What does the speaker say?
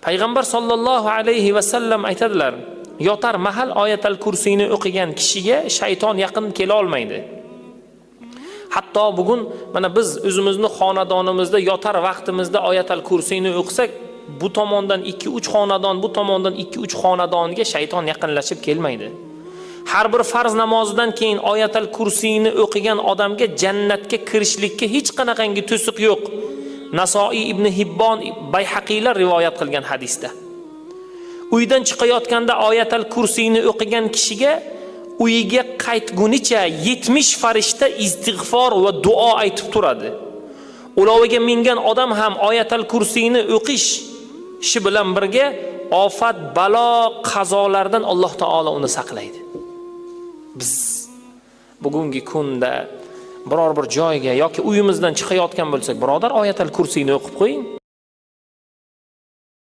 Payg'ambar sollallohu alayhi va sallam aytadilar, yotar mahal oyatal kursiyni o'qigan kishiga shayton yaqin kela olmaydi. Hatto bugun mana biz o'zimizni xonadonimizda yotar vaqtimizda oyatal kursiyni o'qisak, bu tomondan 2-3 xonadon, bu tomondan 2-3 xonadonga shayton yaqinlashib kelmaydi. Har bir farz namozidan keyin oyatal kursiyni o'qigan odamga jannatga kirishlikka hech qanaqangi to'siq yo'q. Nasoiy ibn Hibbon, Bayhaqiylar rivoyat qilgan hadisda. Uydan chiqayotganda oyatal kursiyni o'qigan kishiga uyiga qaytgunicha 70 farishta istig'for va duo aytib turadi. Uloviga mingan odam ham oyatal kursiyni o'qishi bilan birga ofat, balo, qazolardan Alloh taolo uni saqlaydi. Biz bugungi kunda biror bir joyga yoki uyimizdan chiqayotgan bo'lsak, birodar oyatal kursiyni o'qib qo'ying.